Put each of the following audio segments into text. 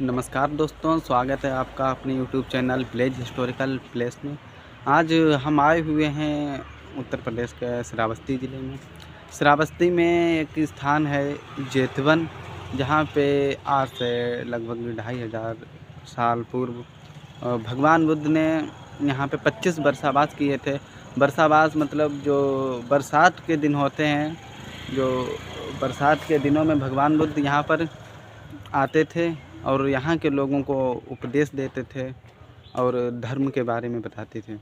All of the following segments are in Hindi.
नमस्कार दोस्तों, स्वागत है आपका अपने YouTube channel village historical place में। आज हम आए हुए हैं उत्तर प्रदेश के श्रावस्ती ज़िले में। श्रावस्ती में एक स्थान है जेतवन, जहाँ पे आज से लगभग 2500 साल पूर्व भगवान बुद्ध ने यहाँ पे 25 वर्षावास किए थे। वर्षावास मतलब जो बरसात के दिन होते हैं, जो बरसात के दिनों में भगवान बुद्ध यहाँ पर आते थे और यहाँ के लोगों को उपदेश देते थे और धर्म के बारे में बताते थे।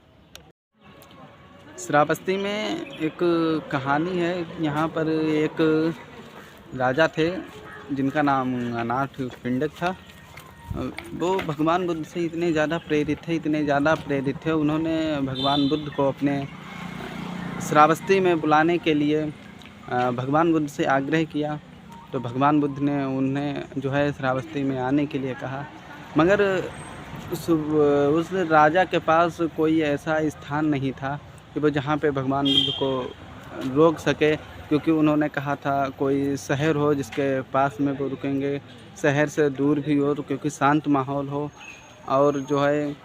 श्रावस्ती में एक कहानी है। यहाँ पर एक राजा थे जिनका नाम अनाथ पिंडक था। वो भगवान बुद्ध से इतने ज़्यादा प्रेरित थे, उन्होंने भगवान बुद्ध को अपने श्रावस्ती में बुलाने के लिए भगवान बुद्ध से आग्रह किया। तो भगवान बुद्ध ने उन्हें जो है श्रावस्ती में आने के लिए कहा, मगर उस राजा के पास कोई ऐसा स्थान नहीं था कि वो जहाँ पे भगवान बुद्ध को रोक सके, क्योंकि उन्होंने कहा था कोई शहर हो जिसके पास में वो रुकेंगे, शहर से दूर भी हो तो क्योंकि शांत माहौल हो, और जो है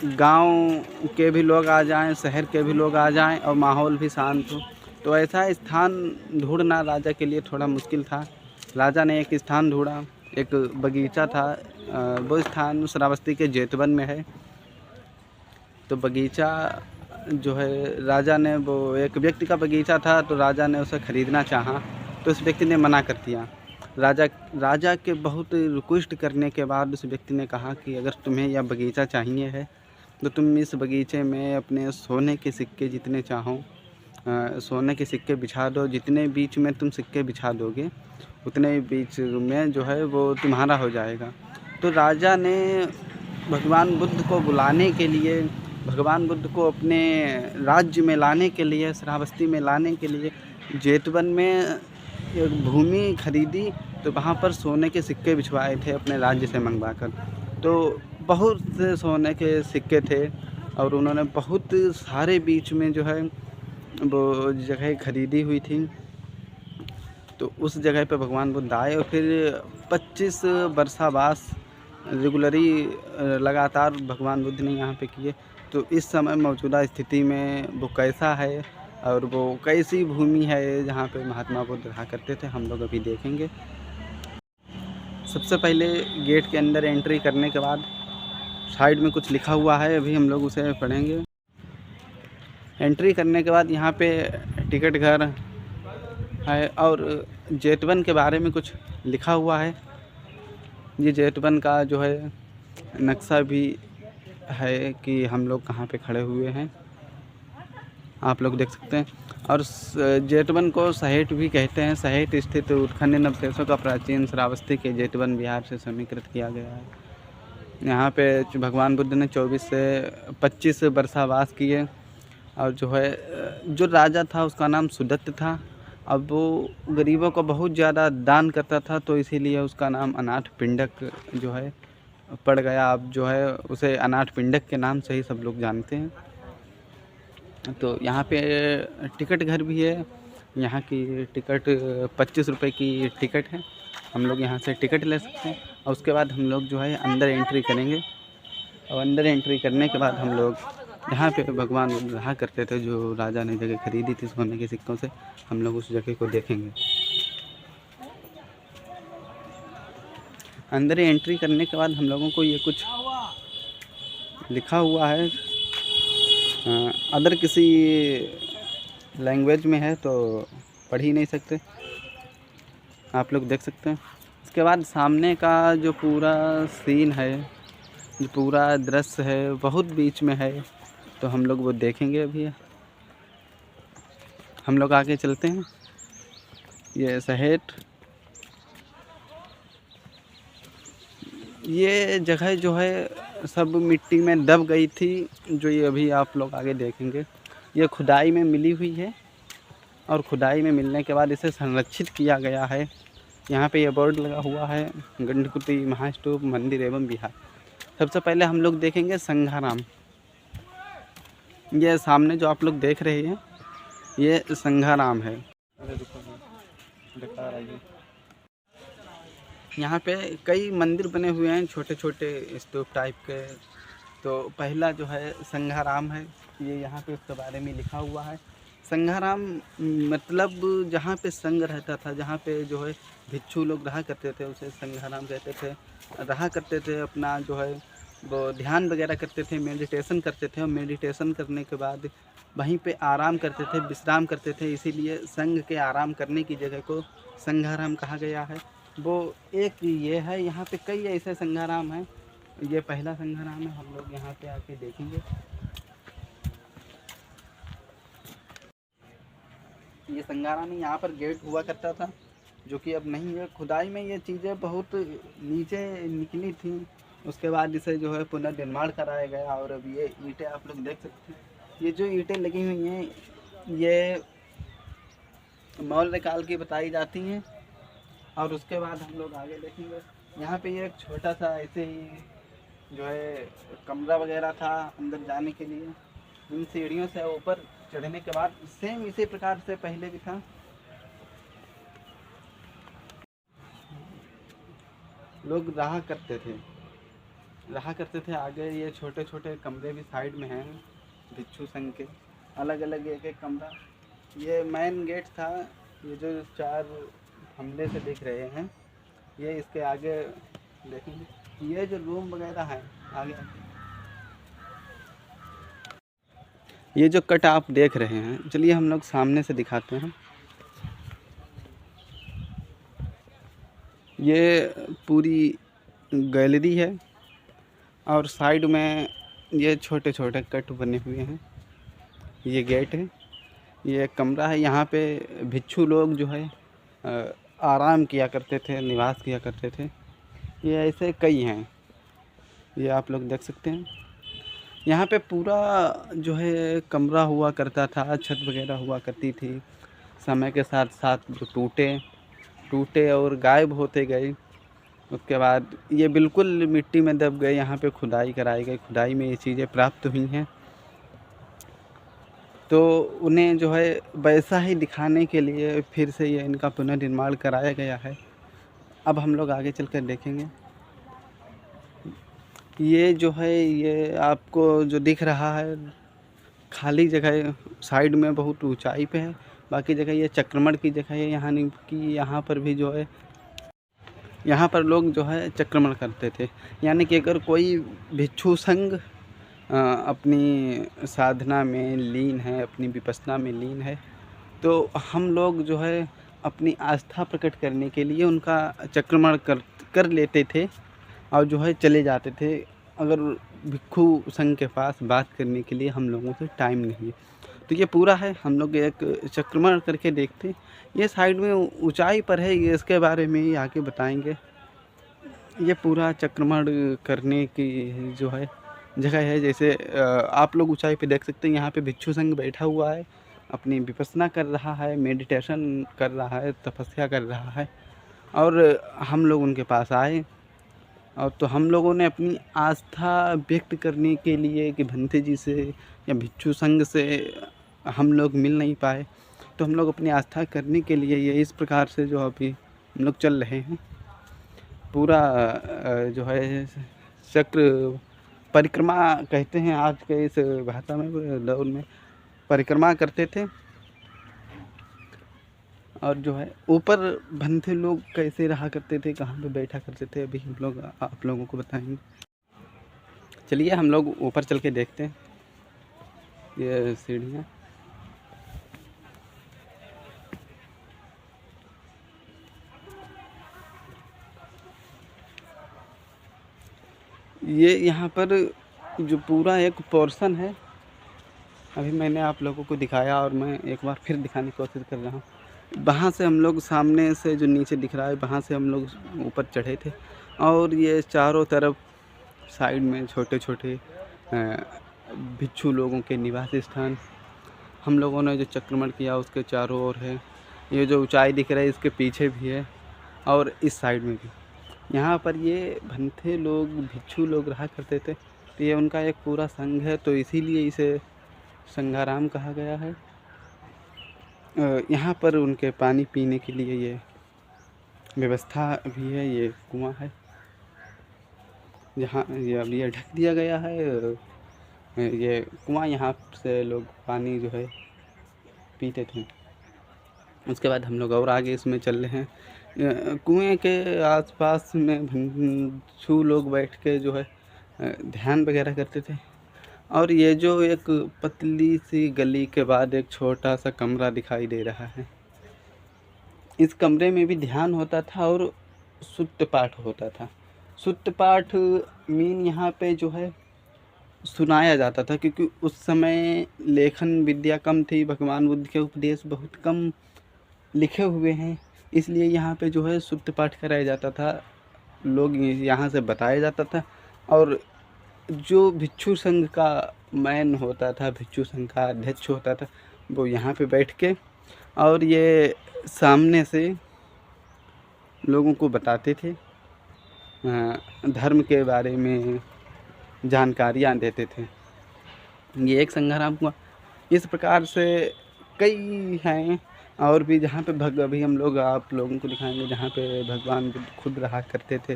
गांव के भी लोग आ जाएं, शहर के भी लोग आ जाएं और माहौल भी शांत हो। तो ऐसा स्थान ढूंढना राजा के लिए थोड़ा मुश्किल था। राजा ने एक स्थान ढूंढा, एक बगीचा था। वो स्थान श्रावस्ती के जेतवन में है। तो बगीचा जो है, राजा ने, वो एक व्यक्ति का बगीचा था, तो राजा ने उसे ख़रीदना चाहा, तो उस व्यक्ति ने मना कर दिया। राजा के बहुत रिक्वेस्ट करने के बाद उस व्यक्ति ने कहा कि अगर तुम्हें यह बगीचा चाहिए है तो तुम इस बगीचे में अपने सोने के सिक्के जितने चाहो, सोने के सिक्के बिछा दो। जितने बीच में तुम सिक्के बिछा दोगे उतने बीच में जो है वो तुम्हारा हो जाएगा। तो राजा ने भगवान बुद्ध को बुलाने के लिए, भगवान बुद्ध को अपने राज्य में लाने के लिए, श्रावस्ती में लाने के लिए जेतवन में एक भूमि खरीदी। तो वहाँ पर सोने के सिक्के बिछवाए थे अपने राज्य से मंगवा कर। तो बहुत से सोने के सिक्के थे और उन्होंने बहुत सारे बीच में जो है वो जगह खरीदी हुई थी। तो उस जगह पे भगवान बुद्ध आए और फिर 25 वर्षावास रेगुलरी लगातार भगवान बुद्ध ने यहाँ पे किए। तो इस समय मौजूदा स्थिति में वो कैसा है और वो कैसी भूमि है जहाँ पे महात्मा बुद्ध रहा करते थे, हम लोग अभी देखेंगे। सबसे पहले गेट के अंदर एंट्री करने के बाद साइड में कुछ लिखा हुआ है, अभी हम लोग उसे पढ़ेंगे। एंट्री करने के बाद यहाँ पे टिकट घर है और जेतवन के बारे में कुछ लिखा हुआ है। ये जेतवन का जो है नक्शा भी है कि हम लोग कहाँ पे खड़े हुए हैं, आप लोग देख सकते हैं। और जेतवन को सहेट भी कहते हैं। सहेट स्थित उत्खनन अवशेषों का प्राचीन श्रावस्ती के जेतवन बिहार से समीकृत किया गया है। यहाँ पे भगवान बुद्ध ने 24 से 25 वर्षावास किए। और जो है, जो राजा था उसका नाम सुदत्त था। अब वो गरीबों को बहुत ज़्यादा दान करता था, तो इसीलिए उसका नाम अनाथ पिंडक जो है पड़ गया। अब जो है उसे अनाथ पिंडक के नाम से ही सब लोग जानते हैं। तो यहाँ पे टिकट घर भी है। यहाँ की टिकट 25 रुपये की टिकट है। हम लोग यहाँ से टिकट ले सकते हैं और उसके बाद हम लोग जो है अंदर एंट्री करेंगे। और अंदर एंट्री करने के बाद हम लोग यहाँ पे भगवान रहा करते थे, जो राजा ने जगह खरीदी थी सोने के सिक्कों से, हम लोग उस जगह को देखेंगे। अंदर एंट्री करने के बाद हम लोगों को ये कुछ लिखा हुआ है, अदर किसी लैंग्वेज में है तो पढ़ ही नहीं सकते, आप लोग देख सकते हैं। इसके बाद सामने का जो पूरा सीन है, जो पूरा दृश्य है, बहुत बीच में है, तो हम लोग वो देखेंगे। अभी हम लोग आगे चलते हैं। ये सहेट, ये जगह जो है सब मिट्टी में दब गई थी, जो ये अभी आप लोग आगे देखेंगे। ये खुदाई में मिली हुई है और खुदाई में मिलने के बाद इसे संरक्षित किया गया है। यहाँ पे ये बोर्ड लगा हुआ है, गंडकुटी महास्तूप मंदिर एवं विहार। सबसे पहले हम लोग देखेंगे संघाराम। ये सामने जो आप लोग देख रहे हैं ये संघाराम है। यहाँ पे कई मंदिर बने हुए हैं छोटे छोटे स्तूप टाइप के। तो पहला जो है संघाराम है, ये यहाँ पे उसके बारे में लिखा हुआ है। संघाराम मतलब जहाँ पे संघ रहता था, जहाँ पे जो है भिक्षु लोग रहा करते थे, उसे संघाराम कहते थे। रहा करते थे, अपना जो है वो ध्यान वगैरह करते थे, मेडिटेशन करते थे, और मेडिटेशन करने के बाद वहीं पे आराम करते थे, विश्राम करते थे। इसीलिए संघ के आराम करने की जगह को संघाराम कहा गया है। वो एक ये है, यहाँ पे कई ऐसे संघाराम हैं। ये पहला संघाराम है, हम लोग यहाँ पे आके देखेंगे। ये संघाराम यहाँ पर गेट हुआ करता था, जो कि अब नहीं है। खुदाई में ये चीज़ें बहुत नीचे निकली थी, उसके बाद इसे जो है पुनर्निर्माण कराया गया। और अब ये ईंटें आप लोग देख सकते हैं, ये जो ईंटें लगी हुई हैं, ये मौर्य काल की बताई जाती हैं। और उसके बाद हम लोग आगे देखेंगे। यहाँ पे ये एक छोटा सा ऐसे ही जो है कमरा वगैरह था अंदर जाने के लिए। इन सीढ़ियों से ऊपर चढ़ने के बाद सेम इसी प्रकार से पहले भी था। लोग रहा करते थे। आगे ये छोटे छोटे कमरे भी साइड में हैं भिक्षु संघ के, अलग अलग एक एक कमरा। ये मेन गेट था, ये जो 4 हमले से दिख रहे हैं, ये इसके आगे देखेंगे। ये जो रूम वगैरह है आगे, ये जो कट आप देख रहे हैं, चलिए हम लोग सामने से दिखाते हैं। ये पूरी गैलरी है और साइड में ये छोटे छोटे कट बने हुए हैं। ये गेट है, ये कमरा है। यहाँ पे भिक्षु लोग जो है आराम किया करते थे, निवास किया करते थे। ये ऐसे कई हैं, ये आप लोग देख सकते हैं। यहाँ पे पूरा जो है कमरा हुआ करता था, छत वगैरह हुआ करती थी। समय के साथ साथ जो टूटे और गायब होते गए। उसके बाद ये बिल्कुल मिट्टी में दब गए। यहाँ पे खुदाई कराई गई, खुदाई में ये चीज़ें प्राप्त हुई हैं। तो उन्हें जो है वैसा ही दिखाने के लिए फिर से ये इनका पुनर्निर्माण कराया गया है। अब हम लोग आगे चलकर देखेंगे। ये जो है, ये आपको जो दिख रहा है खाली जगह, साइड में बहुत ऊंचाई पे है। बाकी जगह ये चक्रमण की जगह है। यहाँ नहीं कि यहाँ पर भी जो है, यहाँ पर लोग जो है चक्रमण करते थे। यानी कि अगर कोई भिक्षु संघ अपनी साधना में लीन है, अपनी विपස්සना में लीन है, तो हम लोग जो है अपनी आस्था प्रकट करने के लिए उनका चक्रमण कर लेते थे और जो है चले जाते थे। अगर भिक्षु संघ के पास बात करने के लिए हम लोगों से टाइम नहीं है, तो ये पूरा है। हम लोग एक चक्रमण करके देखते। ये साइड में ऊंचाई पर है, ये इसके बारे में ही आके बताएंगे। ये पूरा चक्रमण करने की जो है जगह है। जैसे आप लोग ऊंचाई पे देख सकते हैं, यहाँ पे भिक्षु संघ बैठा हुआ है, अपनी विपස්සना कर रहा है, मेडिटेशन कर रहा है, तपस्या कर रहा है। और हम लोग उनके पास आए, और तो हम लोगों ने अपनी आस्था व्यक्त करने के लिए कि भंते जी से या भिक्षु संघ से हम लोग मिल नहीं पाए, तो हम लोग अपनी आस्था करने के लिए ये इस प्रकार से जो अभी हम लोग चल रहे हैं। पूरा जो है चक्र परिक्रमा कहते हैं आज के इस भाषा में, दौर में परिक्रमा करते थे। और जो है ऊपर भंते लोग कैसे रहा करते थे, कहाँ पे बैठा करते थे, अभी हम लोग आप लोगों को बताएंगे। चलिए हम लोग ऊपर चल के देखते हैं। ये सीढ़ियाँ, ये यहाँ पर जो पूरा एक पोर्शन है, अभी मैंने आप लोगों को दिखाया और मैं एक बार फिर दिखाने की कोशिश कर रहा हूँ। वहाँ से हम लोग सामने से जो नीचे दिख रहा है, वहाँ से हम लोग ऊपर चढ़े थे। और ये चारों तरफ साइड में छोटे छोटे भिक्षु लोगों के निवास स्थान, हम लोगों ने जो चक्रमण किया उसके चारों ओर है। ये जो ऊंचाई दिख रहा है इसके पीछे भी है, और इस साइड में भी। यहाँ पर ये भंते लोग, भिक्षु लोग रहा करते थे। तो ये उनका एक पूरा संघ है, तो इसीलिए इसे संघाराम कहा गया है। यहाँ पर उनके पानी पीने के लिए ये व्यवस्था भी है। ये कुआं है जहाँ ये अब ये ढक दिया गया है। ये कुआं, यहाँ से लोग पानी जो है पीते थे। उसके बाद हम लोग और आगे इसमें चल रहे हैं। कुएं के आसपास में भिक्षु लोग बैठ के जो है ध्यान वगैरह करते थे। और ये जो एक पतली सी गली के बाद एक छोटा सा कमरा दिखाई दे रहा है, इस कमरे में भी ध्यान होता था और सुत्त पाठ होता था। सुत्त पाठ मीन यहाँ पे जो है सुनाया जाता था, क्योंकि उस समय लेखन विद्या कम थी, भगवान बुद्ध के उपदेश बहुत कम लिखे हुए हैं, इसलिए यहाँ पे जो है सुत्त पाठ कराया जाता था। लोग यहाँ से बताया जाता था। और जो भिक्षु संघ का मैन होता था, भिक्षु संघ का अध्यक्ष होता था, वो यहाँ पे बैठ के और ये सामने से लोगों को बताते थे, धर्म के बारे में जानकारियाँ देते थे। ये एक संग्राम हुआ। इस प्रकार से कई हैं और भी, जहाँ पे अभी हम लोग आप लोगों को दिखाएंगे जहाँ पे भगवान बुद्ध खुद रहा करते थे।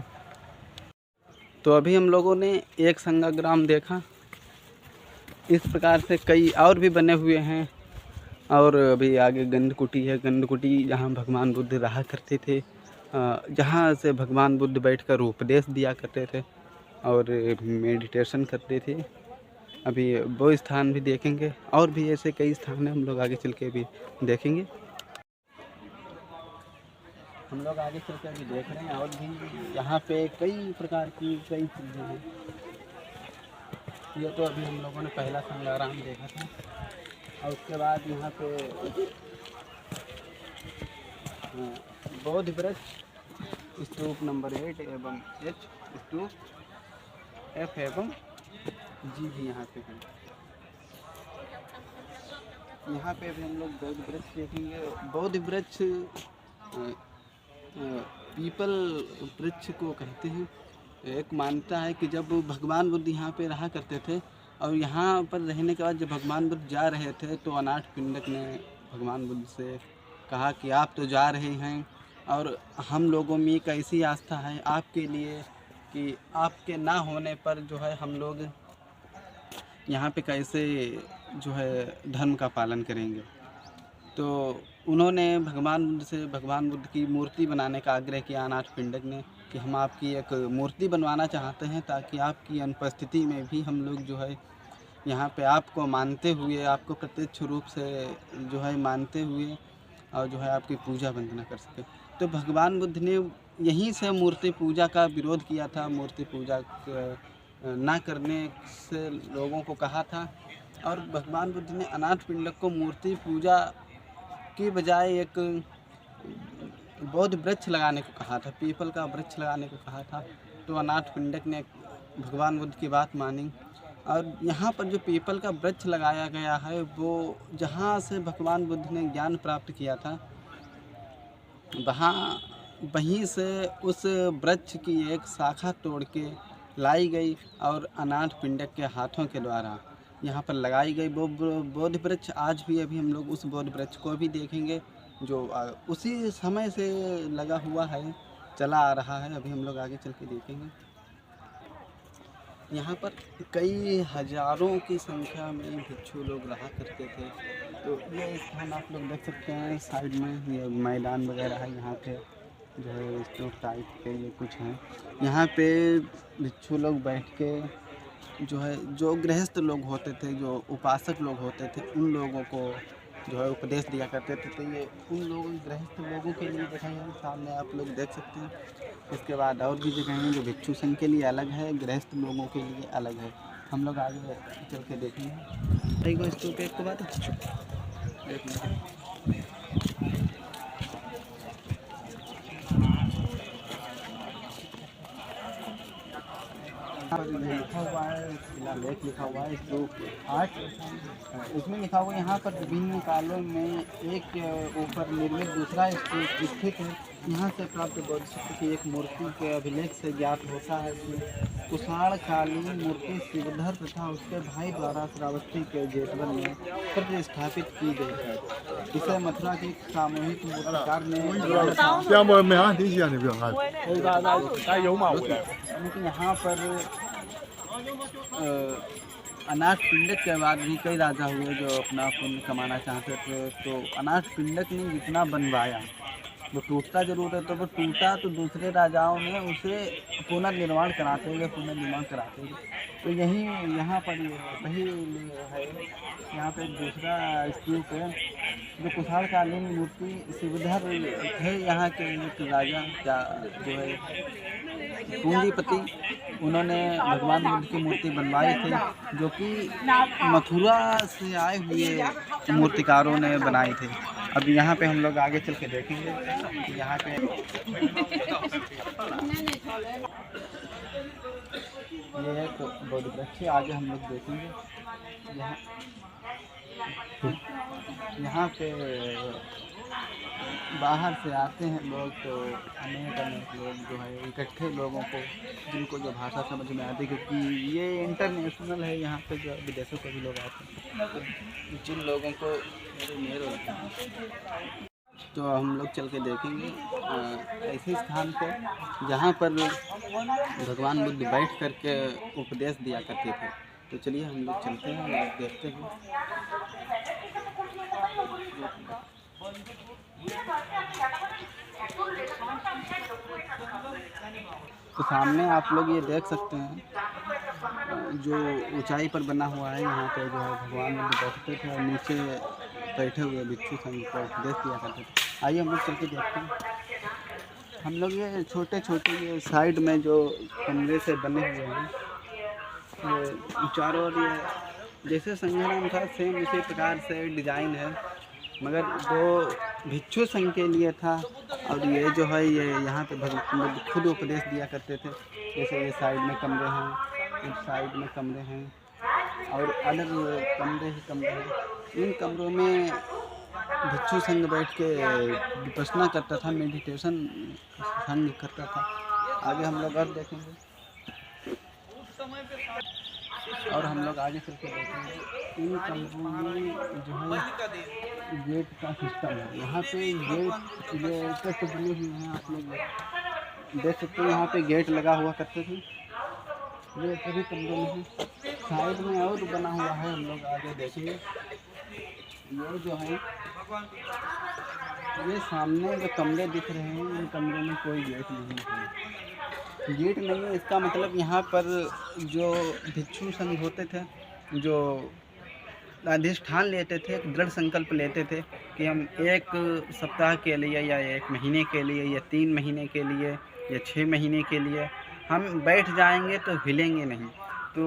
तो अभी हम लोगों ने एक संग्राम देखा। इस प्रकार से कई और भी बने हुए हैं। और अभी आगे गंधकुटी है। गंधकुटी जहाँ भगवान बुद्ध रहा करते थे, जहाँ से भगवान बुद्ध बैठकर उपदेश दिया करते थे और मेडिटेशन करते थे। अभी वो स्थान भी देखेंगे और भी ऐसे कई स्थान हैं, हम लोग आगे चल के भी देखेंगे। हम लोग आगे चल के अभी देख रहे हैं और भी यहाँ पे कई प्रकार की कई चीज़ें हैं। ये तो अभी हम लोगों ने पहला संग्राम देखा था। और उसके बाद यहाँ पे बौद्ध वृक्ष स्तूप नंबर 8 एवं H स्तूप, F एवं G भी यहाँ पे हैं। यहाँ पे भी हम लोग बौद्ध वृक्ष देखेंगे। बौद्ध वृक्ष पीपल वृक्ष को कहते हैं। एक मान्यता है कि जब भगवान बुद्ध यहाँ पे रहा करते थे और यहाँ पर रहने के बाद जब भगवान बुद्ध जा रहे थे, तो अनाथ पिंडक ने भगवान बुद्ध से कहा कि आप तो जा रहे हैं और हम लोगों में एक ऐसी आस्था है आपके लिए कि आपके ना होने पर जो है हम लोग यहाँ पे कैसे जो है धर्म का पालन करेंगे। तो उन्होंने भगवान बुद्ध की मूर्ति बनाने का आग्रह किया अनाथ पिंडक ने कि हम आपकी एक मूर्ति बनवाना चाहते हैं, ताकि आपकी अनुपस्थिति में भी हम लोग जो है यहाँ पे आपको मानते हुए, आपको प्रत्यक्ष रूप से जो है मानते हुए और जो है आपकी पूजा वंदना कर सके। तो भगवान बुद्ध ने यहीं से मूर्ति पूजा का विरोध किया था। मूर्ति पूजा ना करने से लोगों को कहा था और भगवान बुद्ध ने अनाथ पिंडक को मूर्ति पूजा की बजाय एक बौद्ध वृक्ष लगाने को कहा था, पीपल का वृक्ष लगाने को कहा था। तो अनाथ पिंडक ने भगवान बुद्ध की बात मानी और यहाँ पर जो पीपल का वृक्ष लगाया गया है, वो जहाँ से भगवान बुद्ध ने ज्ञान प्राप्त किया था, वहीं से उस वृक्ष की एक शाखा तोड़ के लाई गई और अनाथ पिंडक के हाथों के द्वारा यहाँ पर लगाई गई। वो बौद्ध वृक्ष आज भी अभी हम लोग उस बौद्ध वृक्ष को भी देखेंगे, जो उसी समय से लगा हुआ है, चला आ रहा है। अभी हम लोग आगे चल के देखेंगे। यहाँ पर कई हजारों की संख्या में भिक्षु लोग रहा करते थे। तो ये स्थान आप लोग देख सकते हैं, साइड में ये मैदान वगैरह है। यहाँ पे जो है स्टोव टाइप के ये कुछ हैं। यहाँ पे भिक्षु लोग बैठ के जो है, जो गृहस्थ लोग होते थे, जो उपासक लोग होते थे, उन लोगों को जो है उपदेश दिया करते थे। तो ये उन लोगों गृहस्थ लोगों के लिए दिखाई है, सामने आप लोग देख सकते हैं। इसके बाद और भी जगह हैं जो भिक्षु संघ के लिए अलग है, गृहस्थ लोगों के लिए अलग है। हम लोग आगे चल के देखेंगे। एक स्तूप एक बात देख लेंगे। लिखा हुआ है, शिलालेख लिखा हुआ है स्तूप 8। इसमें लिखा हुआ है यहाँ पर विभिन्न कालों में एक ऊपर निर्मित दूसरा स्तूप स्थित है, यहाँ से प्राप्त बौद्ध शक्ति की एक मूर्ति के अभिलेख से ज्ञात होता है कि कुषाणकालीन मूर्ति शिवधर तथा उसके भाई द्वारा श्रावस्ती के जेठवन में प्रतिष्ठापित की गई है। इसे मथुरा के सामूहिक मूर्तिकार ने यहाँ पर अनाथ पिंडक के बाद भी कई राजा हुए जो अपना पुण्य कमाना चाहते थे। तो अनाथ पिंडक ने जितना बनवाया वो टूटता जरूर है, तो वो टूटा तो दूसरे राजाओं ने उसे पुनर्निर्माण कराते हुए तो यही यहाँ पर वही है। यहाँ पे दूसरा स्तूप है जो कुषाणकालीन मूर्ति शिवधर थे यहाँ के एक राजा क्या जो है पूंजीपति, उन्होंने भगवान बुद्ध की मूर्ति बनवाई थी जो कि मथुरा से आए हुए मूर्तिकारों ने बनाई थी। अब यहाँ पे हम लोग आगे चल के देखेंगे। यहाँ पे ये एक बौद्ध वृक्ष है, आगे हम लोग देखेंगे। यहाँ पे बाहर से आते हैं लोग, तो अनेक लोग जो है इकट्ठे लोगों को जिनको जो भाषा समझ में आती है, क्योंकि ये इंटरनेशनल है, यहाँ पे जो विदेशों के भी लोग आते हैं, तो जिन लोगों को मेरे होते हैं तो हम लोग चल के देखेंगे ऐसे स्थान पे जहाँ पर भगवान बुद्ध बैठ करके उपदेश दिया करते थे। तो चलिए हम लोग चलते हैं और देखते हैं। तो सामने आप लोग ये देख सकते हैं जो ऊंचाई पर बना हुआ है, यहाँ पे जो है भगवान बुद्ध बैठते थे और नीचे बैठे हुए भिक्षु संघ को उपदेश दिया करते थे। आइए हम लोग चल के देखते हैं। हम लोग ये छोटे छोटे ये साइड में जो कमरे से बने हुए हैं, ये चारों ओर ये जैसे संघराम था सेम इसी प्रकार से डिज़ाइन है, मगर वो भिक्षु संघ के लिए था। और ये जो है ये यहाँ पे भगवान खुद उपदेश दिया करते थे। जैसे ये साइड में कमरे हैं, इस साइड में कमरे हैं और अलग कमरे हैं। इन कमरों में भिक्षु संघ बैठ के विपश्यना करता था, मेडिटेशन संघ करता था। आगे हम लोग और देखेंगे और हम लोग आगे चल के देखेंगे। इन कमरों में जो है गेट का सिस्टम है। यहाँ पे गेट ये कैसे बने हुए हैं आप लोग देख सकते हैं। यहाँ पे गेट लगा हुआ करते थे। ये सभी कमरों में है। साइड में और बना हुआ है, हम लोग आगे देखेंगे। ये जो है ये सामने जो कमरे दिख रहे हैं, इन कमरों में कोई गेट नहीं है। गेट नहीं है इसका मतलब यहाँ पर जो भिक्षु संघ होते थे, जो अधिष्ठान लेते थे, दृढ़ संकल्प लेते थे कि हम 1 सप्ताह के लिए या 1 महीने के लिए या 3 महीने के लिए या 6 महीने के लिए हम बैठ जाएंगे तो हिलेंगे नहीं। तो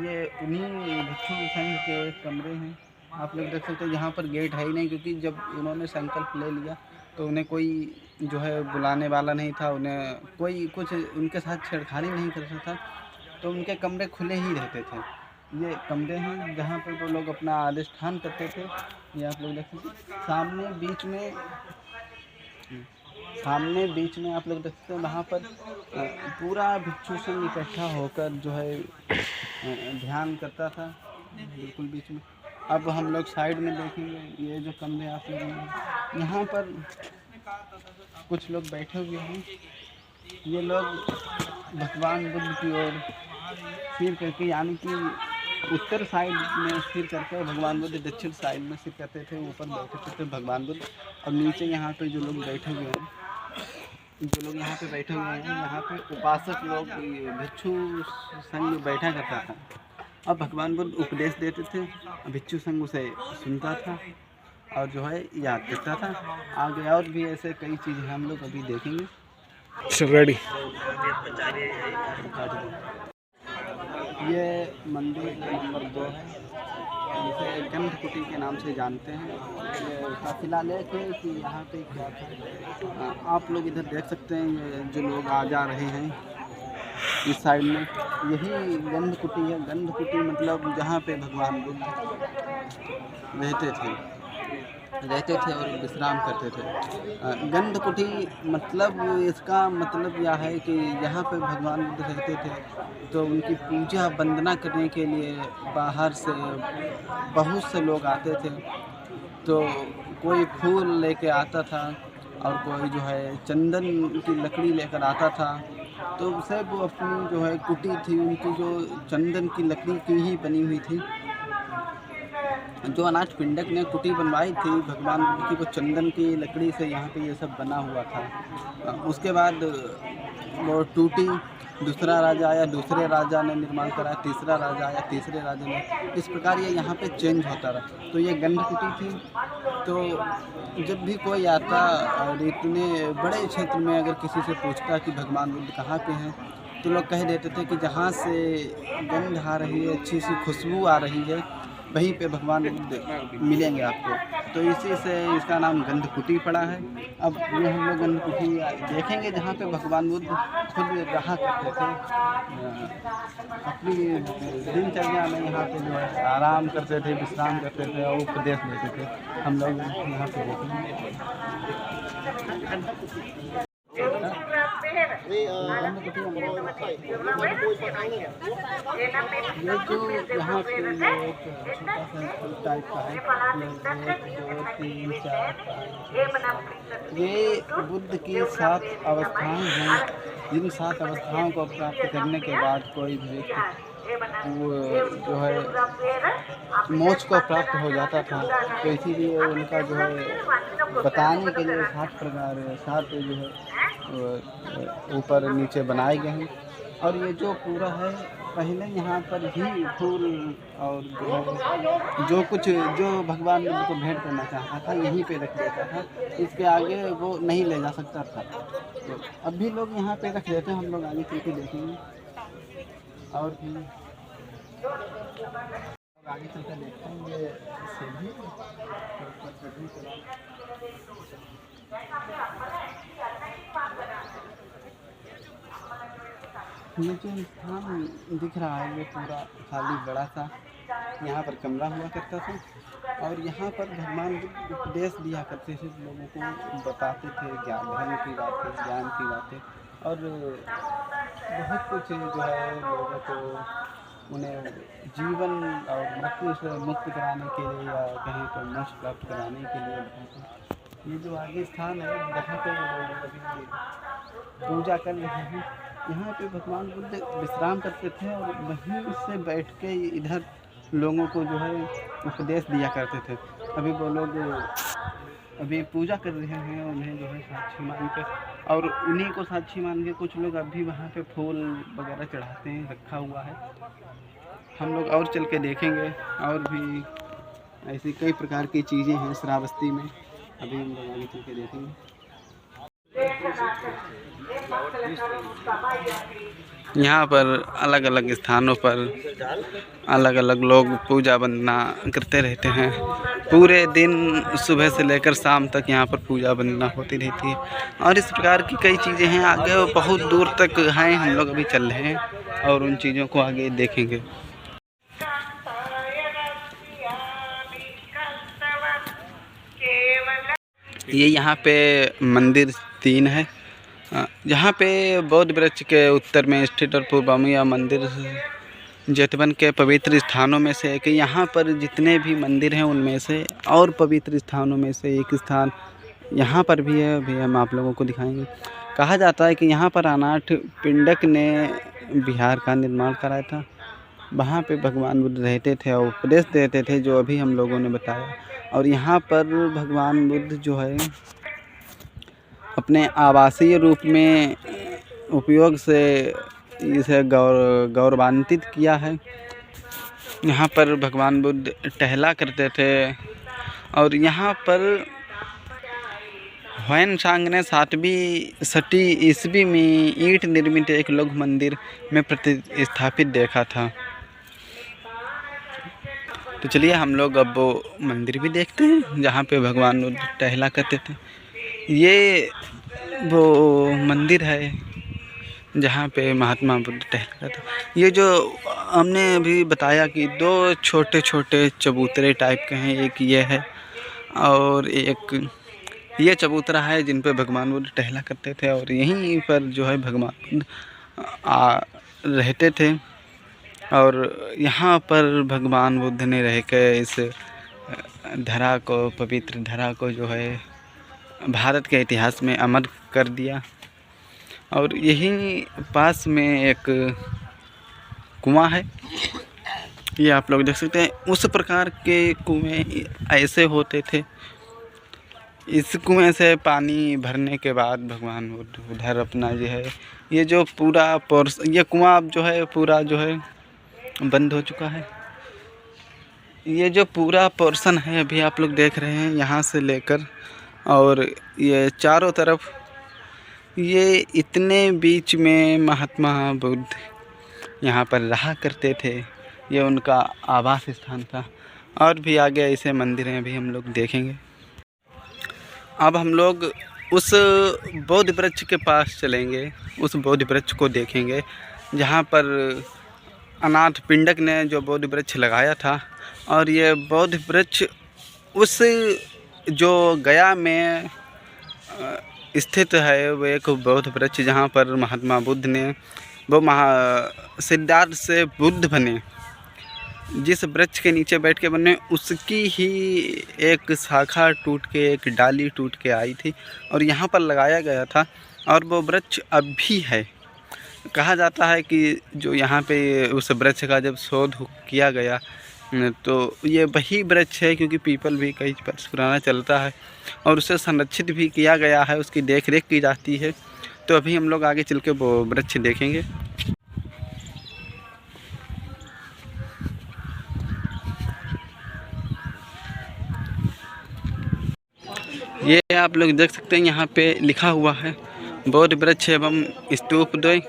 ये उन्हीं भिक्षु संघ के कमरे हैं। आप लोग देख सकते हैं यहाँ पर गेट है ही नहीं, क्योंकि जब उन्होंने संकल्प ले लिया तो उन्हें कोई जो है बुलाने वाला नहीं था, उन्हें कोई कुछ उनके साथ छेड़खानी नहीं कर सकता था, तो उनके कमरे खुले ही रहते थे। ये कमरे हैं जहाँ पर वो लोग अपना अधिष्ठान करते थे। ये आप लोग देख सकते हैं। सामने बीच में आप लोग देख सकते हैं, वहाँ पर पूरा भिक्षु संघ इकट्ठा होकर जो है ध्यान करता था, बिल्कुल बीच में। अब हम लोग साइड में देखेंगे, ये जो कमरे आप लोग यहाँ पर कुछ लोग बैठे हुए हैं। ये लोग भगवान बुद्ध की ओर सिर करके, यानी कि उत्तर साइड में सिर करके भगवान बुद्ध दक्षिण साइड में सिर करते थे, ऊपर बैठे थे भगवान बुद्ध। और नीचे यहाँ पे जो लोग बैठे हुए हैं, यहाँ पे उपासक लोग, भिक्षु संघ बैठा करता था। अब भगवान बुद्ध उपदेश देते थे, भिक्षु संघ उसे सुनता था और जो है याद करता था। आगे और भी ऐसे कई चीज़ें हम लोग अभी देखेंगे। रेडी। ये मंदिर नंबर 2 है, इसे गंधकुटी के नाम से जानते हैं। ये उसका शिलालेख है कि यहाँ पे क्या था। आप लोग इधर देख सकते हैं, ये जो लोग आ जा रहे हैं इस साइड में, यही गंधकुटी है। गंधकुटी मतलब जहाँ पे भगवान बुद्ध रहते थे। रहते थे और विश्राम करते थे। गंधकुटी मतलब इसका मतलब यह है कि यहाँ पे भगवान बुद्ध रहते थे, तो उनकी पूजा वंदना करने के लिए बाहर से बहुत से लोग आते थे। तो कोई फूल लेके आता था और कोई जो है चंदन की लकड़ी लेकर आता था। तो सब वो अपनी जो है कुटी थी उनकी, जो चंदन की लकड़ी की ही बनी हुई थी। जो अनाथ पिंडक ने कुटी बनवाई थी भगवान बुद्ध की, वो चंदन की लकड़ी से यहाँ पे ये सब बना हुआ था। उसके बाद वो टूटी, दूसरा राजा आया, दूसरे राजा ने निर्माण कराया, तीसरा राजा आया, तीसरे राजा ने, इस प्रकार ये यहाँ पे चेंज होता रहा। तो ये गंधकुटी थी। तो जब भी कोई आता और इतने बड़े क्षेत्र में अगर किसी से पूछता कि भगवान बुद्ध कहाँ पे हैं, तो लोग कह देते थे कि जहाँ से गंध आ रही है, अच्छी सी खुशबू आ रही है, वहीं पे भगवान बुद्ध मिलेंगे आपको। तो इसी से इसका नाम गंधकुटी पड़ा है। अब ये हम लोग गंधकुटी देखेंगे जहाँ पे भगवान बुद्ध खुद रहा करते थे। अपनी दिनचर्या में यहाँ पे जो है आराम करते थे, विश्राम करते थे और उपदेश देते थे। हम लोग यहाँ पे देखेंगे। ये जो यहाँ पे ये एक छोटा सा टाइप का है, 1 2 3 4 5 ये बुद्ध की 7 अवस्थाएं हैं, जिन 7 अवस्थाओं को प्राप्त करने के बाद कोई भी वो जो है मोक्ष को प्राप्त हो जाता था। तो इसीलिए उनका जो है बताने के लिए 7 प्रकार 7 जो है ऊपर नीचे बनाए गए हैं। और ये जो पूरा है पहले यहाँ पर ही फूल और जो कुछ जो भगवान ने उनको भेंट करना चाहता था यहीं पे रख देता था, इसके आगे वो नहीं ले जा सकता था। तो अब भी लोग यहाँ पे रख देते हैं, हम लोग आगे चल के देखेंगे और भी आगे चल कर देखते हैं। ये सीढ़ी ये जो स्थान दिख रहा है ये पूरा खाली बड़ा सा यहाँ पर कमरा हुआ करता था और यहाँ पर भगवान बुद्ध उपदेश दिया करते थे, लोगों को बताते थे ज्ञान धर्म की बातें, ज्ञान की बातें और बहुत कुछ जो है लोगों को उन्हें जीवन और मृत्यु से मुक्त कराने के लिए या कहीं पर मोक्ष प्राप्त कराने के लिए। ये जो आगे स्थान है जहाँ पे लोग अभी पूजा कर रहे हैं, यहाँ पे भगवान बुद्ध विश्राम करते थे और वहीं से बैठ के इधर लोगों को जो है उपदेश दिया करते थे। अभी वो लोग अभी पूजा कर रहे हैं उन्हें जो है साक्षी मान के, और उन्हीं को साक्षी मान के कुछ लोग अभी वहाँ पे फूल वगैरह चढ़ाते हैं, रखा हुआ है। हम लोग और चल के देखेंगे और भी ऐसी कई प्रकार की चीज़ें हैं श्रावस्ती में, अभी हम लोग आगे चल के देखेंगे। यहाँ पर अलग अलग स्थानों पर अलग अलग लोग पूजा वंदना करते रहते हैं। पूरे दिन सुबह से लेकर शाम तक यहाँ पर पूजा वंदना होती रहती है और इस प्रकार की कई चीज़ें हैं। आगे बहुत दूर तक हैं, हम लोग अभी चल रहे हैं और उन चीज़ों को आगे देखेंगे। ये यहाँ पे मंदिर 3 है। यहाँ पे बौद्ध वृक्ष के उत्तर में स्थित और पूर्व में यह मंदिर जेतवन के पवित्र स्थानों में से है कि यहाँ पर जितने भी मंदिर हैं उनमें से और पवित्र स्थानों में से एक स्थान यहाँ पर भी है, अभी हम आप लोगों को दिखाएंगे। कहा जाता है कि यहाँ पर अनाथ पिंडक ने बिहार का निर्माण कराया था। वहाँ पे भगवान बुद्ध रहते थे और उपदेश देते थे, जो अभी हम लोगों ने बताया। और यहाँ पर भगवान बुद्ध जो है अपने आवासीय रूप में उपयोग से इसे गौरवान्वित किया है। यहाँ पर भगवान बुद्ध टहला करते थे और यहाँ पर ह्वेनसांग ने 7वीं शती ईस्वी में ईंट निर्मित एक लघु मंदिर में प्रतिस्थापित देखा था। तो चलिए हम लोग अब वो मंदिर भी देखते हैं जहाँ पे भगवान बुद्ध टहला करते थे। ये वो मंदिर है जहाँ पे महात्मा बुद्ध टहला करते थे। ये जो हमने अभी बताया कि 2 छोटे छोटे चबूतरे टाइप के हैं, एक ये है और एक ये चबूतरा है जिन पे भगवान बुद्ध टहला करते थे और यहीं पर जो है भगवान बुद्ध रहते थे। और यहाँ पर भगवान बुद्ध ने रह कर इस धरा को, पवित्र धरा को जो है भारत के इतिहास में अमर कर दिया। और यहीं पास में एक कुआं है, ये आप लोग देख सकते हैं। उस प्रकार के कुएं ऐसे होते थे। इस कुएं से पानी भरने के बाद भगवान बुद्ध उधर अपना जो है ये जो पूरा ये कुआं अब जो है पूरा जो है बंद हो चुका है। ये जो पूरा पोर्शन है अभी आप लोग देख रहे हैं यहाँ से लेकर, और ये चारों तरफ, ये इतने बीच में महात्मा बुद्ध यहाँ पर रहा करते थे। ये उनका आवास स्थान था। और भी आगे ऐसे मंदिर हैं, अभी हम लोग देखेंगे। अब हम लोग उस बोधि वृक्ष के पास चलेंगे, उस बोधि वृक्ष को देखेंगे जहाँ पर अनाथ पिंडक ने जो बोधि वृक्ष लगाया था। और ये बोधि वृक्ष उस जो गया में स्थित है, वो एक बोधि वृक्ष जहाँ पर महात्मा बुद्ध ने वो सिद्धार्थ से बुद्ध बने, जिस वृक्ष के नीचे बैठ के बने, उसकी ही एक शाखा टूट के, एक डाली टूट के आई थी और यहाँ पर लगाया गया था। और वो वृक्ष अब भी है। कहा जाता है कि जो यहाँ पे उस वृक्ष का जब शोध किया गया तो ये वही वृक्ष है, क्योंकि पीपल भी कई वर्ष पुराना चलता है और उसे संरक्षित भी किया गया है, उसकी देख रेख की जाती है। तो अभी हम लोग आगे चल के वो वृक्ष देखेंगे। ये आप लोग देख सकते हैं, यहाँ पे लिखा हुआ है बोध वृक्ष एवं स्तूपद्वय।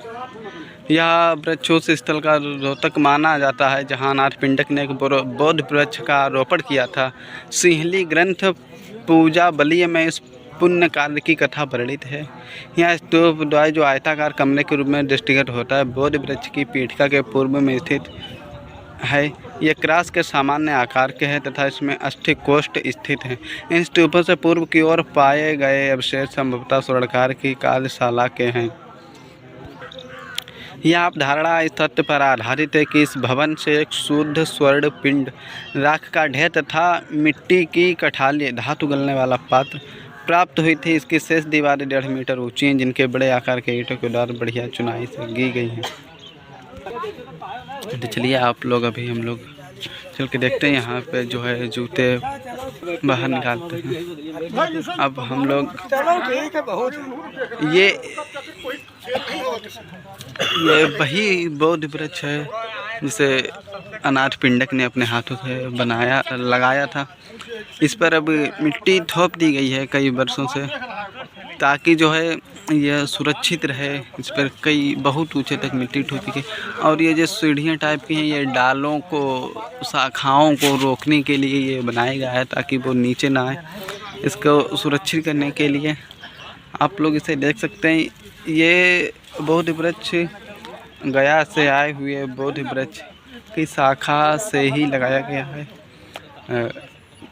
यह वृक्ष उस स्थल का रोहतक माना जाता है जहाँ अनाथ पिंडक ने एक बोध वृक्ष का आरोपण किया था। सिंहली ग्रंथ पूजा बलिय में इस पुण्य कार्य की कथा वर्णित है। यह स्तूपद्वय जो आयताकार कमरे के रूप में दृष्टिगत होता है, बोध वृक्ष की पीठिका के पूर्व में स्थित है। ये क्रास के सामान्य आकार के हैं तथा इसमें अस्थिकोष्ठ स्थित हैं। इन स्तूपों से पूर्व की ओर पाए गए अवशेष संभवतः स्वर्णकार की कार्यशाला के हैं। यह आप धारणा इस तथ्य पर आधारित है कि इस भवन से एक शुद्ध स्वर्ण पिंड, राख का ढेर तथा मिट्टी की कठाली, धातु गलने वाला पात्र प्राप्त हुई थी। इसकी शेष दीवारें 1.5 मीटर ऊंची हैं, जिनके बड़े आकार के ईंटों के द्वारा बढ़िया चुनाई से की गई हैं। तो चलिए आप लोग, अभी हम लोग चल के देखते हैं। यहाँ पे जो है जूते बाहर निकालते हैं। अब हम लोग ये वही बोध वृक्ष है जिसे अनाथ पिंडक ने अपने हाथों से बनाया, लगाया था। इस पर अब मिट्टी थोप दी गई है कई वर्षों से, ताकि जो है यह सुरक्षित रहे। इस पर कई बहुत ऊंचे तक मिट्टी ठोकी गई। और ये जो सीढ़ियाँ टाइप की हैं, ये डालों को, शाखाओं को रोकने के लिए ये बनाया गया है, ताकि वो नीचे ना आए। इसको सुरक्षित करने के लिए आप लोग इसे देख सकते हैं। ये बोधि वृक्ष गया से आए हुए बोधि वृक्ष की शाखा से ही लगाया गया है।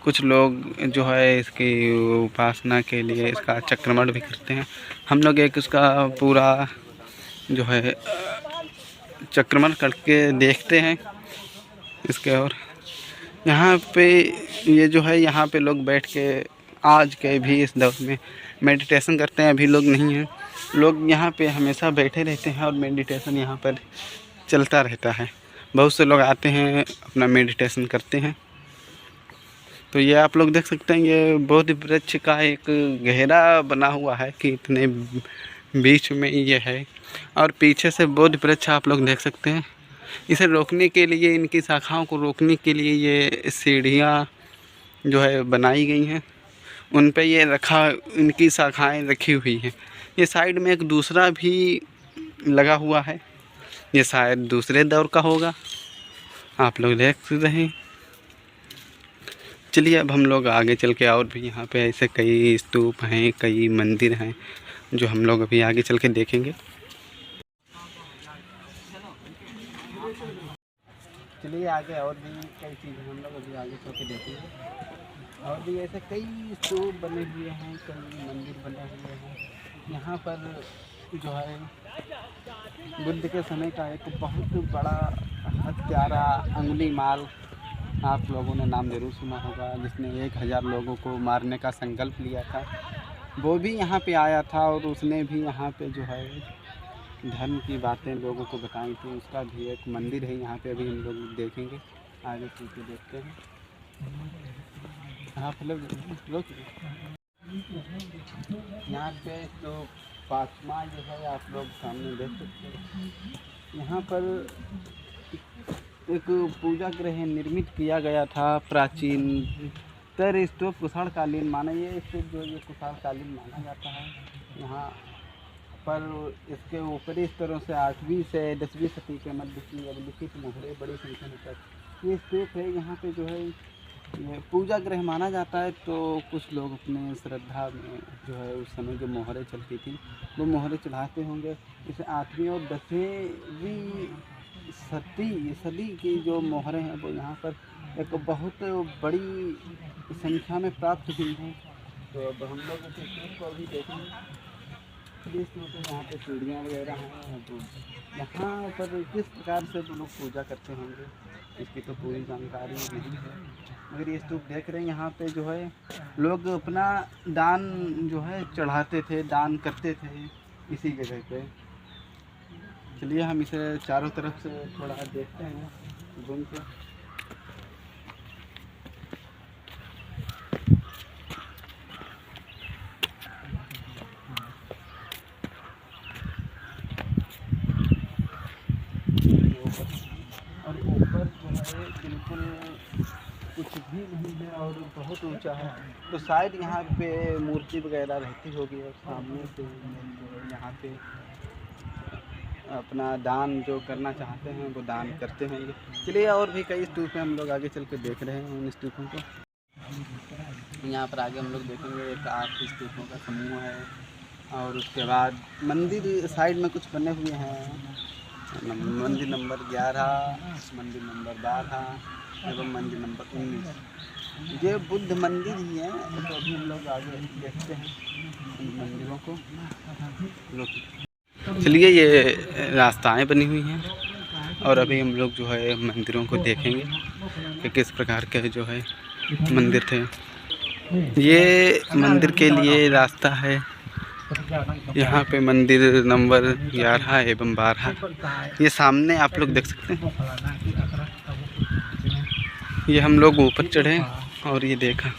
कुछ लोग जो है इसकी उपासना के लिए इसका चक्रमण भी करते हैं। हम लोग एक इसका पूरा जो है चक्रमण करके देखते हैं इसके। और यहाँ पे ये जो है, यहाँ पे लोग बैठ के आज के भी इस दौर में मेडिटेशन करते हैं। अभी लोग नहीं हैं, लोग यहाँ पे हमेशा बैठे रहते हैं और मेडिटेशन यहाँ पर चलता रहता है। बहुत से लोग आते हैं, अपना मेडिटेशन करते हैं। तो ये आप लोग देख सकते हैं, ये बोधि वृक्ष का एक घेरा बना हुआ है कि इतने बीच में ये है। और पीछे से बोधि वृक्ष आप लोग देख सकते हैं। इसे रोकने के लिए, इनकी शाखाओं को रोकने के लिए ये सीढ़ियाँ जो है बनाई गई हैं। उन पे ये इनकी शाखाएं रखी हुई हैं। ये साइड में एक दूसरा भी लगा हुआ है, ये शायद दूसरे दौर का होगा, आप लोग देख रहे हैं। चलिए अब हम लोग आगे चल के, और भी यहाँ पे ऐसे कई स्तूप हैं, कई मंदिर हैं जो हम लोग अभी आगे चल के देखेंगे। चलिए आगे और भी कई चीज़ें हम लोग अभी आगे चल के देखेंगे। और भी ऐसे कई स्तूप बने हुए हैं, कई मंदिर बने हुए हैं। यहाँ पर जो है बुद्ध के समय का एक बहुत बड़ा हत्यारा अंगुली माल, आप लोगों ने नाम ज़रूर सुना होगा, जिसने 1000 लोगों को मारने का संकल्प लिया था। वो भी यहाँ पे आया था और उसने भी यहाँ पे जो है धर्म की बातें लोगों को बताई थी। उसका भी एक मंदिर है यहाँ पे, अभी हम लोग देखेंगे, आगे चल के देखते हैं। हाँ लोग यहाँ पे तो पासमा जो है आप लोग सामने देख सकते हैं। यहाँ पर एक पूजा गृह निर्मित किया गया था प्राचीन तर स्तूप कुषाणकालीन माना, ये स्तूप जो ये कुषाणकालीन माना जाता है। यहाँ पर इसके ऊपरी स्तरों से 8वीं से 10वीं सदी के मध्य की अभिलिखित मोहरे बड़ी संख्या में तक ये स्तूप है। यहाँ पे जो है ये पूजा गृह माना जाता है। तो कुछ लोग अपने श्रद्धा में जो है उस समय जो मोहरें चलती थी वो मोहरें चढ़ाते होंगे। इसे 8वीं और 10वीं सदी की जो मोहरें हैं वो यहाँ पर एक बहुत बड़ी संख्या में प्राप्त हुई हैं। तो अब हम लोग इस स्तूप को अभी देखेंगे। इस स्तूप यहाँ पे सीढ़ियाँ वगैरह हैं, तो यहाँ पर किस प्रकार से वो लोग पूजा करते होंगे इसकी तो पूरी जानकारी नहीं है। मगर ये स्तूप देख रहे हैं, यहाँ पे जो है लोग अपना दान जो है चढ़ाते थे, दान करते थे इसी जगह पे। चलिए हम इसे चारों तरफ से थोड़ा देखते हैं घूम के। और ऊपर जो है बिल्कुल कुछ भी नहीं है और बहुत ऊंचा है, तो शायद यहाँ पे मूर्ति वगैरह रहती होगी और सामने से यहाँ पे अपना दान जो करना चाहते हैं वो दान करते हैं। चलिए और भी कई स्तूप हैं, हम लोग आगे चल के देख रहे हैं उन स्तूपों को। यहाँ पर आगे हम लोग देखेंगे एक 8 स्तूपों का समूह है और उसके बाद मंदिर साइड में कुछ बने हुए हैं। मंदिर नंबर 11, मंदिर नंबर 12 एवं मंदिर नंबर 19 ये बुद्ध मंदिर ही है। तो अभी हम लोग आगे देखते हैं इन मंदिरों को। चलिए ये रास्ताएं बनी हुई हैं और अभी हम लोग जो है मंदिरों को देखेंगे कि किस प्रकार के जो है मंदिर थे। ये मंदिर के लिए रास्ता है। यहाँ पे मंदिर नंबर 11 एवं 12 ये सामने आप लोग देख सकते हैं। ये हम लोग ऊपर चढ़े और ये देखा,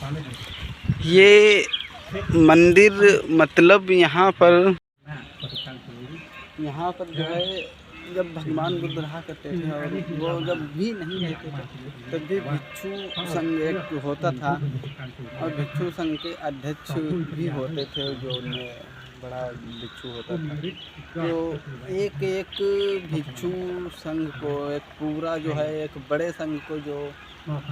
ये मंदिर मतलब यहाँ पर जो है जब भगवान बुद्ध रहा करते थे और वो जब भी नहीं रहते थे तब भी भिक्षु संघ एक होता था और भिक्षु संघ के अध्यक्ष भी होते थे जो उनमें बड़ा भिक्षु होता था। तो एक एक भिक्षु संघ को एक पूरा जो है एक बड़े संघ को जो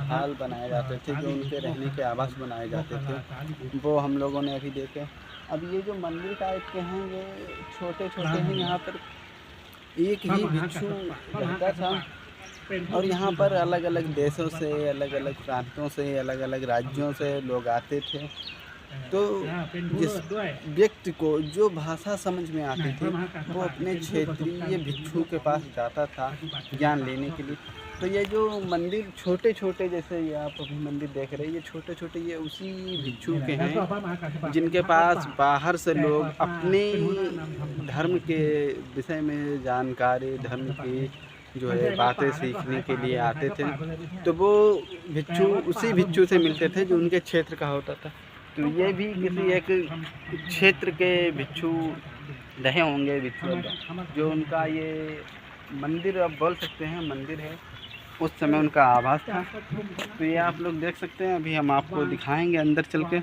हाल बनाए जाते थे, जो उनके रहने के आवास बनाए जाते थे, वो हम लोगों ने अभी देखे। अब ये जो मंदिर टाइप के हैं ये छोटे छोटे हैं। यहाँ पर एक ही भिक्षु रहता था और यहाँ पर अलग अलग देशों से, अलग अलग प्रांतों से, अलग अलग राज्यों से लोग आते थे। तो जिस व्यक्ति को जो भाषा समझ में आती थी वो अपने क्षेत्रीय भिक्षु के पास जाता था ज्ञान लेने के लिए। तो ये जो मंदिर छोटे छोटे जैसे ये आप अभी मंदिर देख रहे हैं, ये छोटे छोटे ये उसी भिक्षु के हैं जिनके पास बाहर से लोग अपने धर्म के विषय में जानकारी, धर्म की जो है बातें सीखने के लिए आते थे। तो वो भिक्षु उसी भिक्षु से मिलते थे जो उनके क्षेत्र का होता था। तो ये भी किसी एक क्षेत्र के भिक्षु रहे होंगे, भिक्षु जो उनका ये मंदिर अब बोल सकते हैं मंदिर है, उस समय उनका आवास था। तो ये आप लोग देख सकते हैं, अभी हम आपको दिखाएंगे अंदर चल के।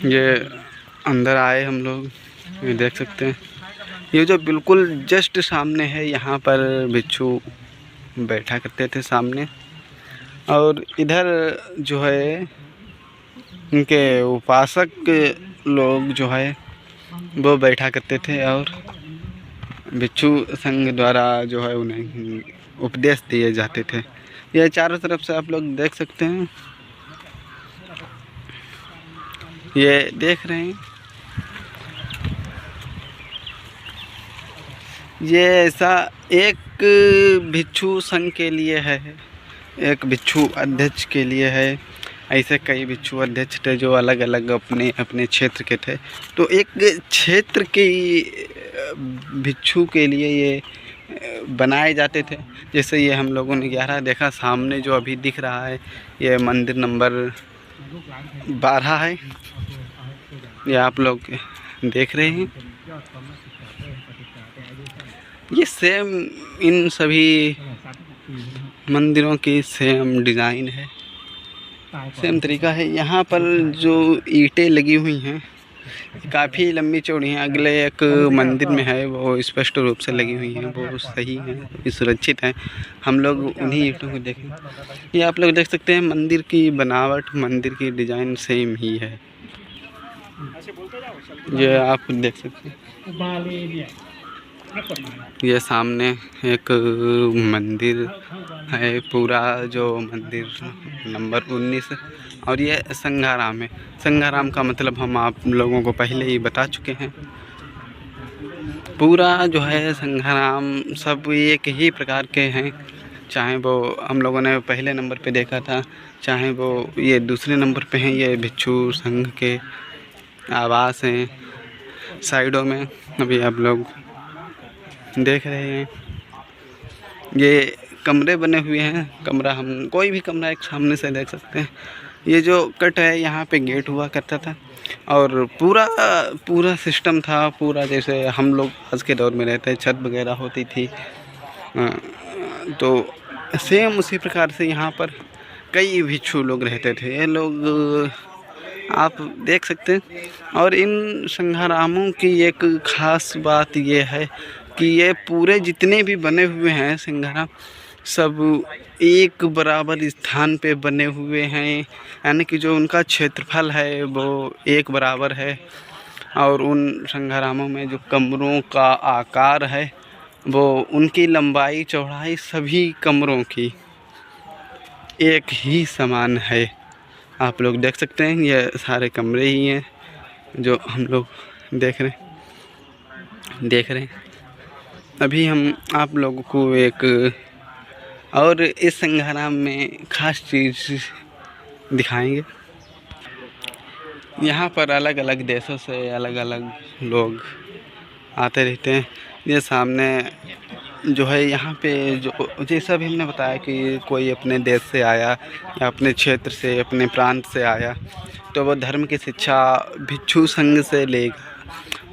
ये अंदर आए हम लोग, ये देख सकते हैं। ये जो बिल्कुल जस्ट सामने है, यहाँ पर भिक्षु बैठा करते थे सामने, और इधर जो है इनके उपासक लोग जो है वो बैठा करते थे और भिक्षु संघ द्वारा जो है उन्हें उपदेश दिए जाते थे। ये चारों तरफ से आप लोग देख सकते हैं, ये देख रहे हैं। ये ऐसा एक भिक्षु संघ के लिए है, एक भिक्षु अध्यक्ष के लिए है। ऐसे कई भिक्षु अध्यक्ष थे जो अलग अलग अपने अपने क्षेत्र के थे। तो एक क्षेत्र के भिक्षु के लिए ये बनाए जाते थे। जैसे ये हम लोगों ने 11 देखा, सामने जो अभी दिख रहा है ये मंदिर नंबर 12 है। ये आप लोग देख रहे हैं, ये सेम इन सभी मंदिरों की सेम डिज़ाइन है, सेम तरीका है। यहाँ पर जो ईंटें लगी हुई हैं काफ़ी लंबी चौड़ी हैं। अगले एक मंदिर में है वो स्पष्ट रूप से लगी हुई हैं, वो सही है, सुरक्षित है। हम लोग उन्हीं ईंटों को देखें। ये आप लोग देख सकते हैं मंदिर की बनावट, मंदिर की डिज़ाइन सेम ही है। ये आप देख सकते हैं, ये सामने एक मंदिर है, पूरा जो मंदिर नंबर 19, और ये संघाराम है। संघाराम का मतलब हम आप लोगों को पहले ही बता चुके हैं। पूरा जो है संघाराम सब एक ही प्रकार के हैं, चाहे वो हम लोगों ने पहले नंबर पे देखा था, चाहे वो ये दूसरे नंबर पे हैं। ये भिक्षु संघ के आवास हैं साइडों में, अभी आप लोग देख रहे हैं। ये कमरे बने हुए हैं, कमरा हम कोई भी कमरा एक सामने से देख सकते हैं। ये जो कट है यहाँ पे गेट हुआ करता था, और पूरा सिस्टम था, पूरा जैसे हम लोग आज के दौर में रहते हैं, छत वगैरह होती थी। तो सेम उसी प्रकार से यहाँ पर कई भिक्षु लोग रहते थे। ये लोग आप देख सकते हैं। और इन संघारामों की एक ख़ास बात ये है कि ये पूरे जितने भी बने हुए हैं संघाराम, सब एक बराबर स्थान पे बने हुए हैं, यानी कि जो उनका क्षेत्रफल है वो एक बराबर है। और उन संघारामों में जो कमरों का आकार है वो उनकी लंबाई चौड़ाई सभी कमरों की एक ही समान है। आप लोग देख सकते हैं, ये सारे कमरे ही हैं जो हम लोग देख रहे हैं। अभी हम आप लोगों को एक और इस संघाराम में ख़ास चीज़ दिखाएंगे। यहाँ पर अलग अलग देशों से अलग अलग लोग आते रहते हैं। ये सामने जो है यहाँ पे जो जैसा भी हमने बताया कि कोई अपने देश से आया या अपने क्षेत्र से, अपने प्रांत से आया, तो वो धर्म की शिक्षा भिक्षु संघ से लेगा,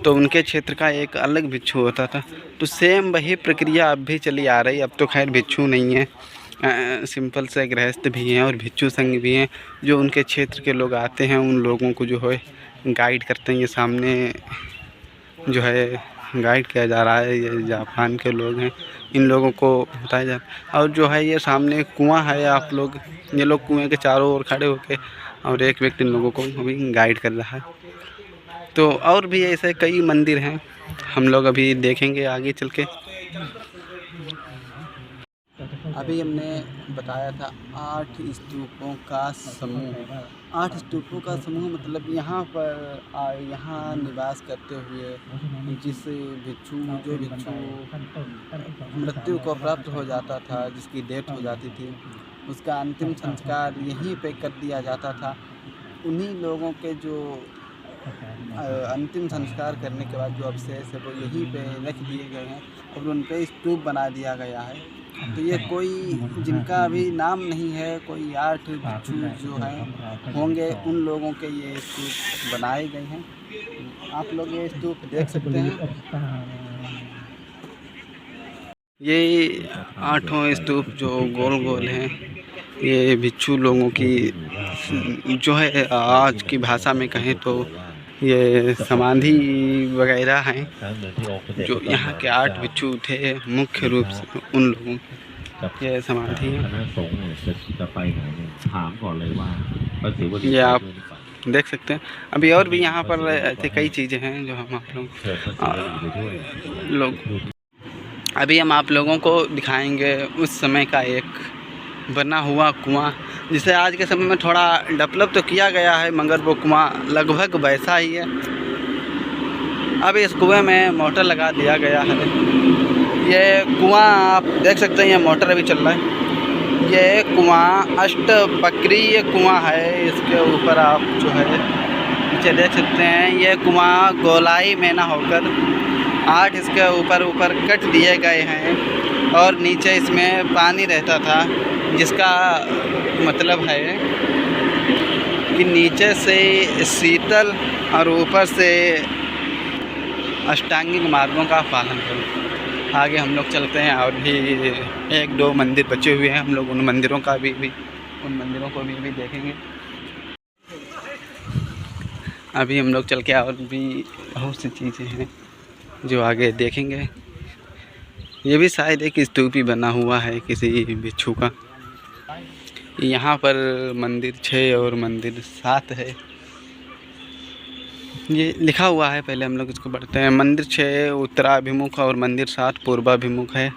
तो उनके क्षेत्र का एक अलग भिक्षु होता था। तो सेम वही प्रक्रिया अब भी चली आ रही। अब तो खैर भिक्षु नहीं है, सिंपल से गृहस्थ भी हैं और भिक्षु संघ भी हैं, जो उनके क्षेत्र के लोग आते हैं, उन लोगों को जो है गाइड करते हैं। ये सामने जो है गाइड किया जा रहा है, ये जापान के लोग हैं, इन लोगों को बताया जा रहा है। और जो है ये सामने कुआं है, आप लोग ये लोग कुएं के चारों ओर खड़े होके और एक व्यक्ति इन लोगों को अभी गाइड कर रहा है। तो और भी ऐसे कई मंदिर हैं, हम लोग अभी देखेंगे आगे चल के। अभी हमने बताया था 8 स्तूपों का समूह। 8 स्तूपों का समूह मतलब यहाँ पर यहाँ निवास करते हुए जिस भिक्षु मृत्यु को प्राप्त हो जाता था, जिसकी डेथ हो जाती थी, उसका अंतिम संस्कार यहीं पे कर दिया जाता था। उन्हीं लोगों के जो अंतिम संस्कार करने के बाद जो अवशेष है वो यहीं पे रख दिए गए हैं और उन पे स्तूप बना दिया गया है। तो ये कोई जिनका अभी नाम नहीं है, कोई 8 भिक्षु जो हैं होंगे, उन लोगों के ये स्तूप बनाए गए हैं। आप लोग ये स्तूप देख सकते हैं। ये 8 स्तूप जो गोल गोल हैं, ये भिक्षु लोगों की जो है आज की भाषा में कहें तो ये समाधि वगैरह हैं। जो यहाँ के 8 भिक्षु थे मुख्य रूप से उन लोगों की ये समाधि है। ये आप देख सकते हैं। अभी और भी यहाँ पर ऐसे कई चीज़ें हैं जो हम आप लोग अभी हम आप लोगों को दिखाएंगे उस समय का एक बना हुआ कुआं, जिसे आज के समय में थोड़ा डेवलप तो किया गया है, मगर वो कुआं लगभग वैसा ही है। अब इस कुएं में मोटर लगा दिया गया है। ये कुआं आप देख सकते हैं, ये मोटर अभी चल रहा है। ये कुआं अष्टवक्रीय कुआं है। इसके ऊपर आप जो है नीचे देख सकते हैं, ये कुआं गोलाई में ना होकर 8 इसके ऊपर कट दिए गए हैं और नीचे इसमें पानी रहता था, जिसका मतलब है कि नीचे से शीतल और ऊपर से अष्टांगिक मार्गों का पालन करो। आगे हम लोग चलते हैं और भी 1-2 मंदिर बचे हुए हैं, हम लोग उन मंदिरों को भी देखेंगे। अभी हम लोग चल के और भी बहुत सी चीज़ें हैं जो आगे देखेंगे। ये भी शायद एक स्तूप ही बना हुआ है किसी भिक्षु का। यहाँ पर मंदिर 6 और मंदिर 7 है, ये लिखा हुआ है। पहले हम लोग इसको पढ़ते हैं। मंदिर 6 उत्तराभिमुख और मंदिर 7 पूर्वाभिमुख है।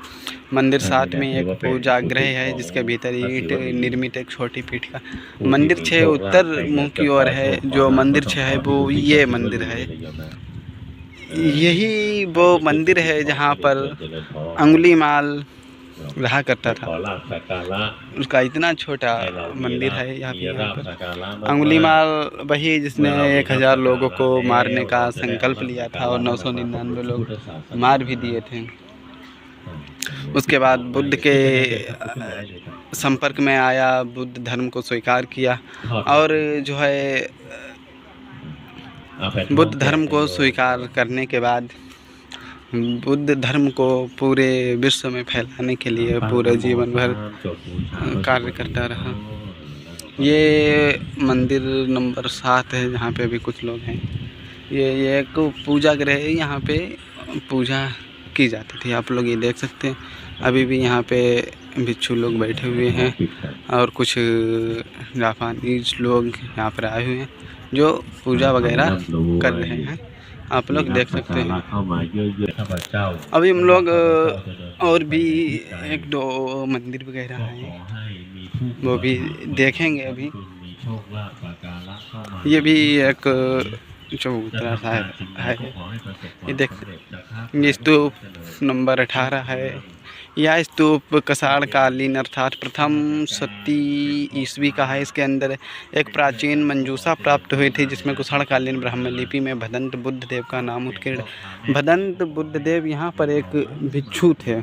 मंदिर 7 में एक पूजागृह है, जिसके भीतर ईंट निर्मित एक छोटी पीठ का। मंदिर 6 उत्तर मुख की ओर है। जो मंदिर 6 है वो ये मंदिर है। यही वो मंदिर है जहाँ पर अंगुलीमाल रहा करता था। उसका इतना छोटा मंदिर है यहाँ पर। अंगुलीमाल वही जिसने 1000 लोगों को मारने का संकल्प लिया था और 999 लोग मार भी दिए थे। उसके बाद बुद्ध के संपर्क में आया, बुद्ध धर्म को स्वीकार किया और जो है बुद्ध धर्म को स्वीकार करने के बाद बुद्ध धर्म को पूरे विश्व में फैलाने के लिए पूरे जीवन भर कार्य करता रहा। ये मंदिर नंबर 7 है जहाँ पे अभी कुछ लोग हैं। ये एक पूजा गृह है, यहाँ पे पूजा की जाती थी। आप लोग ये देख सकते हैं, अभी भी यहाँ पे भिक्षु लोग बैठे हुए हैं और कुछ जापानीज लोग यहाँ पर आए हुए हैं जो पूजा वगैरह कर रहे हैं। आप लोग देख सकते हैं। अभी हम लोग और भी 1-2 मंदिर वगैरह हैं, वो भी देखेंगे। अभी ये भी एक चबूतरा सा है। ये देख, ये स्तूप नंबर 18 है। यह स्तूप कसाड़ कालीन अर्थात प्रथम शती ईस्वी का है। इसके अंदर एक प्राचीन मंजूषा प्राप्त हुई थी, जिसमें कुषाण कालीन ब्राह्मी लिपि में भदंत बुद्ध देव का नाम उत्कीर्ण। भदंत बुद्ध देव यहाँ पर एक भिक्षु थे।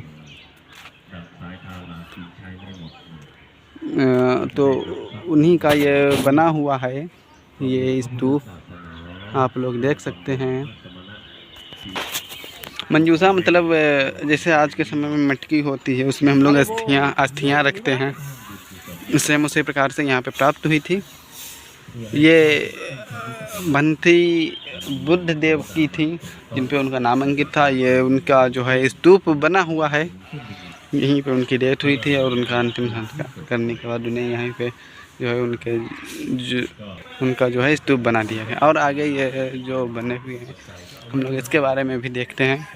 तो उन्हीं का ये बना हुआ है ये स्तूप, आप लोग देख सकते हैं। मंजूषा मतलब जैसे आज के समय में मटकी होती है, उसमें हम लोग अस्थियाँ रखते हैं। सेम उसी प्रकार से यहाँ पे प्राप्त हुई थी। ये भंती बुद्ध देव की थी, जिन पे उनका नाम अंकित था। ये उनका जो है स्तूप बना हुआ है। यहीं पे उनकी डेथ हुई थी और उनका अंतिम संस्कार करने के बाद उन्हें यहीं पे जो है उनका जो है स्तूप बना दिया गया। और आगे ये जो बने हुए हैं हम लोग इसके बारे में भी देखते हैं।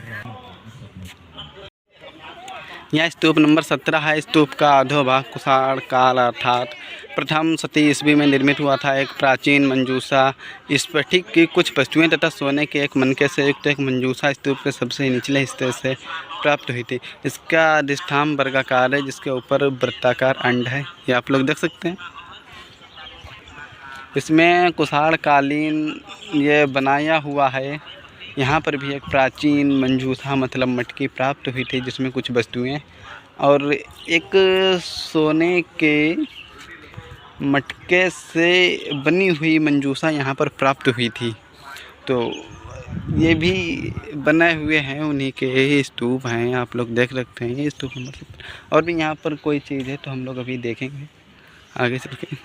यह स्तूप नंबर 17 है। स्तूप का अधोभाग कुषाण काल अर्थात प्रथम शती ईस्वी में निर्मित हुआ था। एक प्राचीन मंजूषा स्फटिक की कुछ वस्तुएं तथा सोने के एक मनके से युक्त एक मंजूषा स्तूप के सबसे निचले हिस्से से प्राप्त हुई थी। इसका अधिष्ठान वर्गाकार है, जिसके ऊपर वृत्ताकार अंड है। ये आप लोग देख सकते हैं। इसमें कुषाण कालीन ये बनाया हुआ है। यहाँ पर भी एक प्राचीन मंजूषा मतलब मटकी प्राप्त हुई थी, जिसमें कुछ वस्तुएं और एक सोने के मटके से बनी हुई मंजूषा यहाँ पर प्राप्त हुई थी। तो ये भी बने हुए हैं, उन्हीं के स्तूप हैं। आप लोग देख सकते हैं ये स्तूप नंबर। और भी यहाँ पर कोई चीज़ है तो हम लोग अभी देखेंगे आगे चल के।